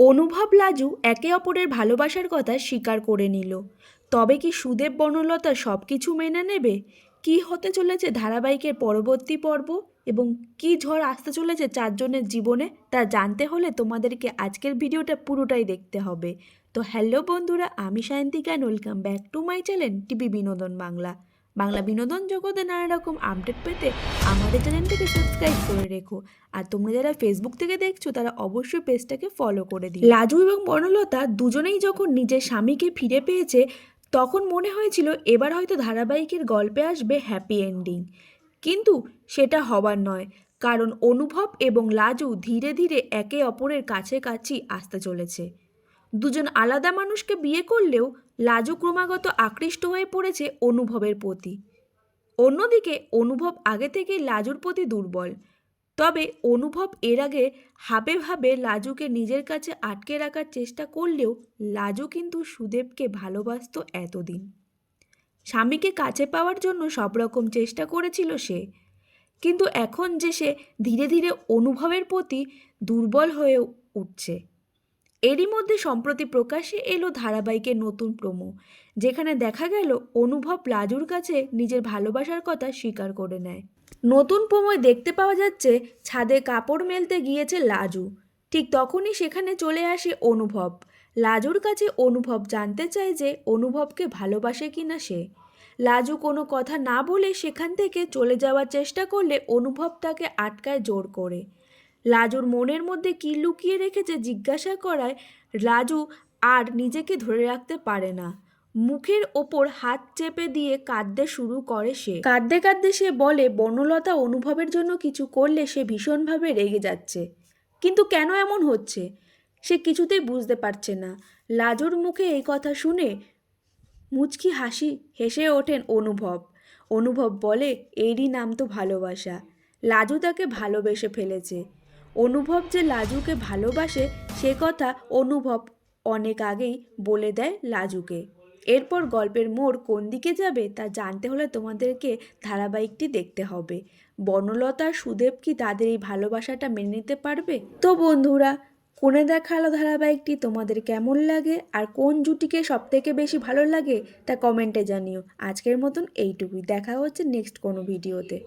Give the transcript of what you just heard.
অনুভব লাজু একে অপরের ভালোবাসার কথা স্বীকার করে নিল। তবে কি সুদেব বনলতা সব কিছু মেনে নেবে? কি হতে চলেছে ধারাবাহিকের পরবর্তী পর্ব এবং কি ঝড় আসতে চলেছে চারজনের জীবনে তা জানতে হলে তোমাদেরকে আজকের ভিডিওটা পুরোটাই দেখতে হবে। তো হ্যালো বন্ধুরা, আমি Sayantika, welcome back to my channel TV বিনোদন বাংলা। বাংলা বিনোদন জগতে নানা রকম আপডেট পেতে আমাদের চ্যানেলটাকে সাবস্ক্রাইব করে রেখো। আর তোমরা যারা ফেসবুক থেকে দেখছো তারা অবশ্যই পেজটাকে ফলো করে দিও। লাজু এবং বনলতা দুজনেই যখন নিজের স্বামীকে ফিরে পেয়েছে তখন মনে হয়েছিল এবার হয়তো ধারাবাহিকের গল্পে আসবে হ্যাপি এন্ডিং, কিন্তু সেটা হবার নয়। কারণ অনুভব এবং লাজু ধীরে ধীরে একে অপরের কাছাকাছি আসতে চলেছে। দুজন আলাদা মানুষকে বিয়ে করলেও লাজু ক্রমাগত আকৃষ্ট হয়ে পড়েছে অনুভবের প্রতি। অন্যদিকে অনুভব আগে থেকেই লাজুর প্রতি দুর্বল। তবে অনুভব এর আগে হাবে ভাবে লাজুকে নিজের কাছে আটকে রাখার চেষ্টা করলেও লাজু কিন্তু সুদেবকে ভালোবাসতো এতদিন। স্বামীকে কাছে পাওয়ার জন্য সব রকম চেষ্টা করেছিল সে, কিন্তু এখন যে সে ধীরে ধীরে অনুভবের প্রতি দুর্বল হয়ে উঠছে। এরই মধ্যে সম্প্রতি প্রকাশ্যে এলো ধারাবাহিকের নতুন প্রোমো, যেখানে দেখা গেল অনুভব লাজুর কাছে নিজের ভালোবাসার কথা স্বীকার করে নেয়। নতুন প্রোমোয় দেখতে পাওয়া যাচ্ছে ছাদে কাপড় মেলতে গিয়েছে লাজু। ঠিক তখনই সেখানে চলে আসে অনুভব। লাজুর কাছে অনুভব জানতে চায় যে অনুভবকে ভালোবাসে কিনা সে। লাজু কোনো কথা না বলে সেখান থেকে চলে যাওয়ার চেষ্টা করলে অনুভব তাকে আটকায় জোর করে। লাজুর মনের মধ্যে কী লুকিয়ে রেখেছে জিজ্ঞাসা করায় লাজু আর নিজেকে ধরে রাখতে পারে না। মুখের ওপর হাত চেপে দিয়ে কাঁদতে শুরু করে সে। কাঁদতে কাঁদতে সে বলে বনলতা অনুভবের জন্য কিছু করলে সে ভীষণভাবে রেগে যাচ্ছে, কিন্তু কেন এমন হচ্ছে সে কিছুতেই বুঝতে পারছে না। লাজুর মুখে এই কথা শুনে মুচকি হাসি হেসে ওঠেন অনুভব। অনুভব বলে, এরই নাম তো ভালোবাসা। লাজু তাকে ভালোবেসে ফেলেছে। অনুভব যে লাজুকে ভালোবাসে সে কথা অনুভব অনেক আগেই বলে দেয় লাজুকে। এরপর গল্পের মোড় কোন দিকে যাবে তা জানতে হলে তোমাদেরকে ধারাবাহিকটি দেখতে হবে। বনলতা আর সুদেব কি তাদের এই ভালোবাসাটা মেনে নিতে পারবে? তো বন্ধুরা, কোণে দেখালো ধারাবাহিকটি তোমাদের কেমন লাগে আর কোন জুটিকে সবথেকে বেশি ভালো লাগে তা কমেন্টে জানিও। আজকের মতন এইটুকুই, দেখা হচ্ছে নেক্সট কোনো ভিডিওতে।